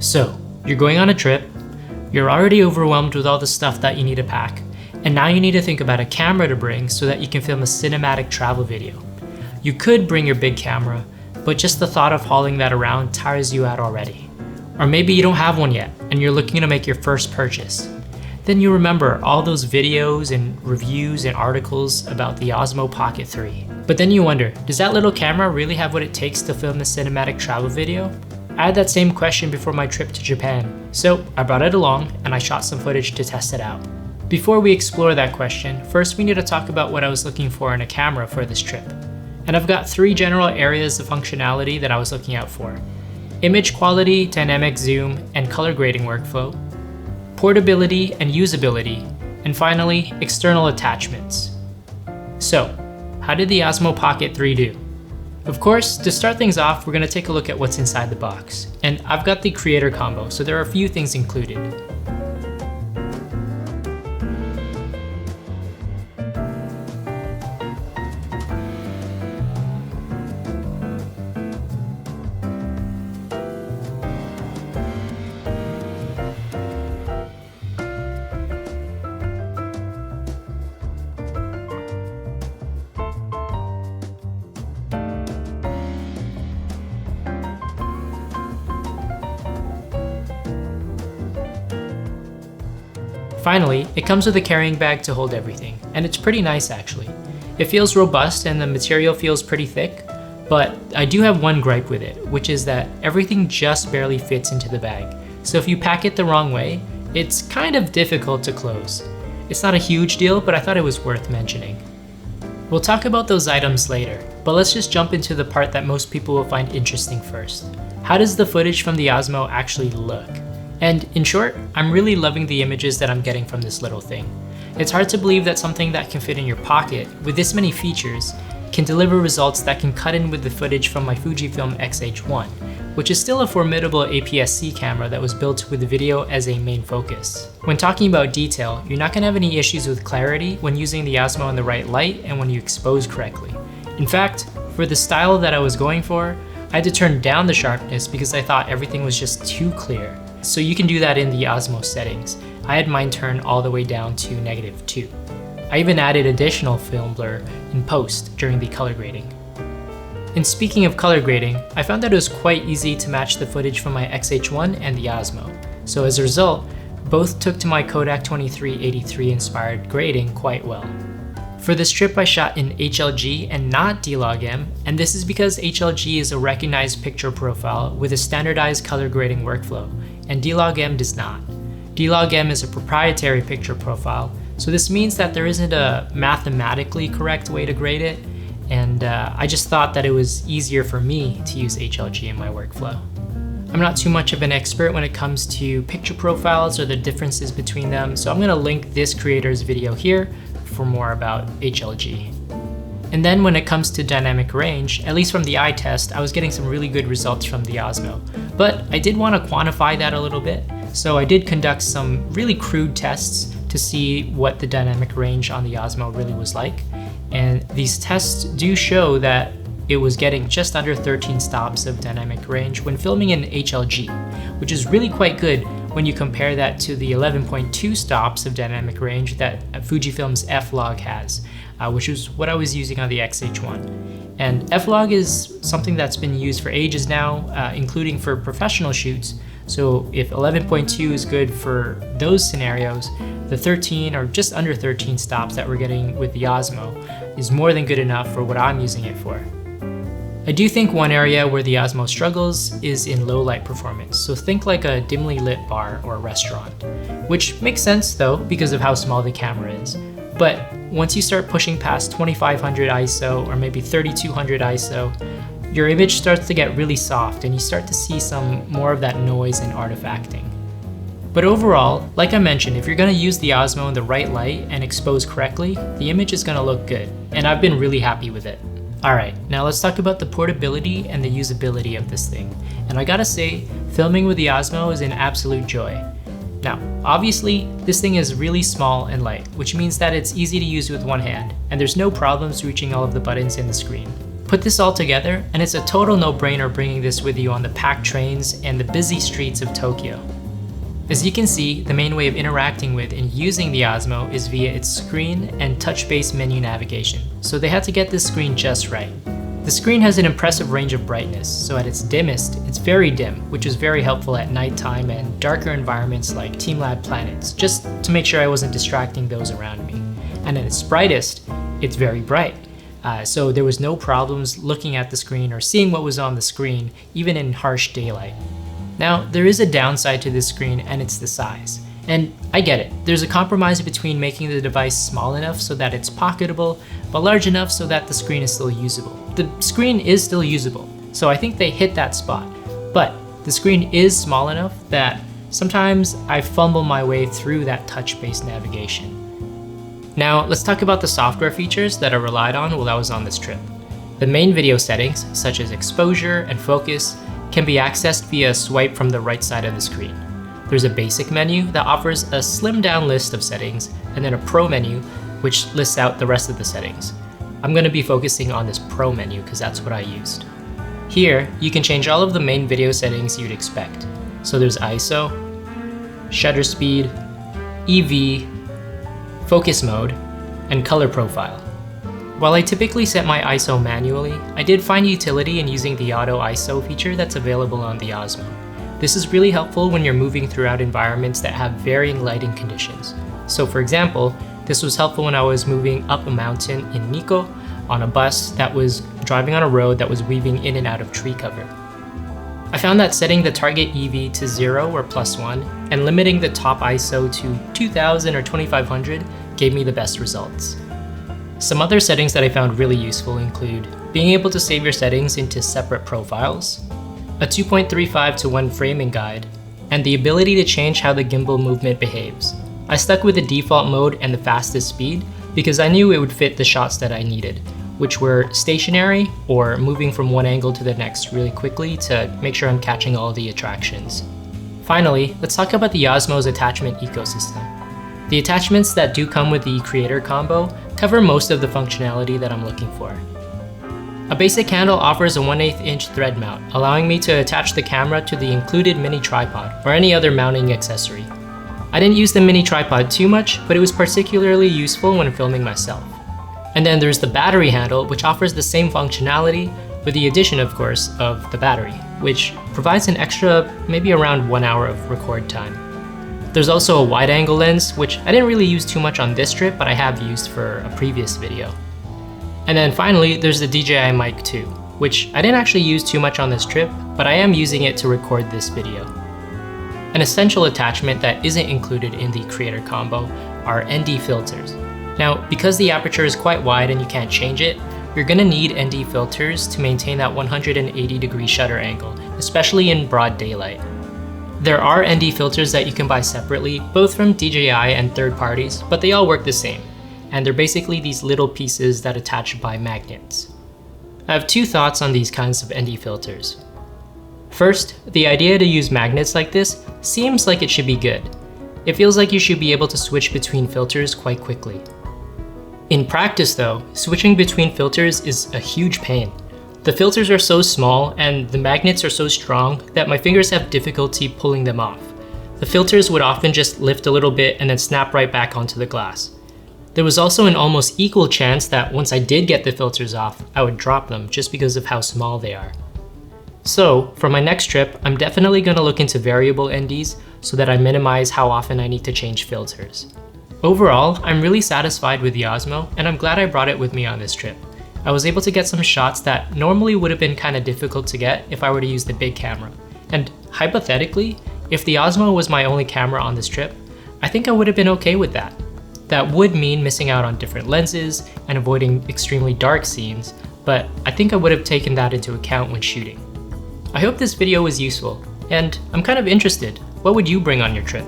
So, you're going on a trip, you're already overwhelmed with all the stuff that you need to pack, and now you need to think about a camera to bring so that you can film a cinematic travel video. You could bring your big camera, but just the thought of hauling that around tires you out already. Or maybe you don't have one yet, and you're looking to make your first purchase. Then you remember all those videos and reviews and articles about the Osmo Pocket 3. But then you wonder, does that little camera really have what it takes to film a cinematic travel video? I had that same question before my trip to Japan, so I brought it along and I shot some footage to test it out. Before we explore that question, first we need to talk about what I was looking for in a camera for this trip. And I've got 3 general areas of functionality that I was looking out for: image quality, dynamic zoom, and color grading workflow, portability and usability, and finally, external attachments. So, how did the Osmo Pocket 3 do? Of course, to start things off, we're going to take a look at what's inside the box. And I've got the creator combo, so there are a few things included. Finally, it comes with a carrying bag to hold everything, and it's pretty nice actually. It feels robust and the material feels pretty thick, but I do have one gripe with it, which is that everything just barely fits into the bag. So if you pack it the wrong way, it's kind of difficult to close. It's not a huge deal, but I thought it was worth mentioning. We'll talk about those items later, but let's just jump into the part that most people will find interesting first. How does the footage from the Osmo actually look? And in short, I'm really loving the images that I'm getting from this little thing. It's hard to believe that something that can fit in your pocket with this many features can deliver results that can cut in with the footage from my Fujifilm X-H1, which is still a formidable APS-C camera that was built with video as a main focus. When talking about detail, you're not going to have any issues with clarity when using the Osmo in the right light and when you expose correctly. In fact, for the style that I was going for, I had to turn down the sharpness because I thought everything was just too clear. So you can do that in the Osmo settings. I had mine turned all the way down to -2. I even added additional film blur in post during the color grading. And speaking of color grading, I found that it was quite easy to match the footage from my X-H1 and the Osmo. So as a result, both took to my Kodak 2383 inspired grading quite well. For this trip, I shot in HLG and not D-Log-M, and this is because HLG is a recognized picture profile with a standardized color grading workflow, and D-Log-M does not. D-Log-M is a proprietary picture profile, so this means that there isn't a mathematically correct way to grade it, and I just thought that it was easier for me to use HLG in my workflow. I'm not too much of an expert when it comes to picture profiles or the differences between them, so I'm going to link this creator's video here for more about HLG. And then when it comes to dynamic range, at least from the eye test, I was getting some really good results from the Osmo. But I did want to quantify that a little bit, so I did conduct some really crude tests to see what the dynamic range on the Osmo really was like. And these tests do show that it was getting just under 13 stops of dynamic range when filming in HLG, which is really quite good when you compare that to the 11.2 stops of dynamic range that Fujifilm's F-Log has, which is what I was using on the X-H1. And F-Log is something that's been used for ages now, including for professional shoots. So if 11.2 is good for those scenarios, the 13 or just under 13 stops that we're getting with the Osmo is more than good enough for what I'm using it for. I do think one area where the Osmo struggles is in low light performance, so think like a dimly lit bar or a restaurant, which makes sense though because of how small the camera is. But once you start pushing past 2500 ISO or maybe 3200 ISO, your image starts to get really soft and you start to see some more of that noise and artifacting. But overall, like I mentioned, if you're going to use the Osmo in the right light and expose correctly, the image is going to look good, and I've been really happy with it. Alright, now let's talk about the portability and the usability of this thing. And I gotta say, filming with the Osmo is an absolute joy. Now, obviously, this thing is really small and light, which means that it's easy to use with one hand, and there's no problems reaching all of the buttons in the screen. Put this all together, and it's a total no-brainer bringing this with you on the packed trains and the busy streets of Tokyo. As you can see, the main way of interacting with and using the Osmo is via its screen and touch-based menu navigation, so they had to get this screen just right. The screen has an impressive range of brightness, so at its dimmest, it's very dim, which is very helpful at nighttime and darker environments like TeamLab planets, just to make sure I wasn't distracting those around me. And at its brightest, it's very bright. So there was no problems looking at the screen or seeing what was on the screen, even in harsh daylight. Now, there is a downside to this screen, and it's the size. And I get it, there's a compromise between making the device small enough so that it's pocketable, but large enough so that the screen is still usable. The screen is still usable, so I think they hit that spot. But the screen is small enough that sometimes I fumble my way through that touch-based navigation. Now, let's talk about the software features that I relied on while I was on this trip. The main video settings, such as exposure and focus, can be accessed via a swipe from the right side of the screen. There's a basic menu that offers a slimmed down list of settings, and then a Pro menu, which lists out the rest of the settings. I'm going to be focusing on this Pro menu because that's what I used. Here, you can change all of the main video settings you'd expect. So there's ISO, shutter speed, EV, focus mode, and color profile. While I typically set my ISO manually, I did find utility in using the auto ISO feature that's available on the Osmo. This is really helpful when you're moving throughout environments that have varying lighting conditions. So for example, this was helpful when I was moving up a mountain in Nikko on a bus that was driving on a road that was weaving in and out of tree cover. I found that setting the target EV to 0 or +1 and limiting the top ISO to 2000 or 2500 gave me the best results. Some other settings that I found really useful include being able to save your settings into separate profiles, a 2.35 to 1 framing guide, and the ability to change how the gimbal movement behaves. I stuck with the default mode and the fastest speed because I knew it would fit the shots that I needed, which were stationary or moving from one angle to the next really quickly to make sure I'm catching all the attractions. Finally, let's talk about the Osmo's attachment ecosystem. The attachments that do come with the Creator Combo cover most of the functionality that I'm looking for. A basic handle offers a 1/8 inch thread mount, allowing me to attach the camera to the included mini tripod or any other mounting accessory. I didn't use the mini tripod too much, but it was particularly useful when filming myself. And then there's the battery handle, which offers the same functionality, with the addition, of course, of the battery, which provides an extra maybe around 1 hour of record time. There's also a wide-angle lens, which I didn't really use too much on this trip, but I have used for a previous video. And then finally, there's the DJI Mic 2, which I didn't actually use too much on this trip, but I am using it to record this video. An essential attachment that isn't included in the Creator Combo are ND filters. Now, because the aperture is quite wide and you can't change it, you're gonna need ND filters to maintain that 180-degree shutter angle, especially in broad daylight. There are ND filters that you can buy separately, both from DJI and third parties, but they all work the same. And they're basically these little pieces that attach by magnets. I have two thoughts on these kinds of ND filters. First, the idea to use magnets like this seems like it should be good. It feels like you should be able to switch between filters quite quickly. In practice though, switching between filters is a huge pain. The filters are so small and the magnets are so strong that my fingers have difficulty pulling them off. The filters would often just lift a little bit and then snap right back onto the glass. There was also an almost equal chance that once I did get the filters off, I would drop them just because of how small they are. So, for my next trip, I'm definitely going to look into variable NDs so that I minimize how often I need to change filters. Overall, I'm really satisfied with the Osmo, and I'm glad I brought it with me on this trip. I was able to get some shots that normally would have been kind of difficult to get if I were to use the big camera. And hypothetically, if the Osmo was my only camera on this trip, I think I would have been okay with that. That would mean missing out on different lenses and avoiding extremely dark scenes, but I think I would have taken that into account when shooting. I hope this video was useful, and I'm kind of interested. What would you bring on your trip?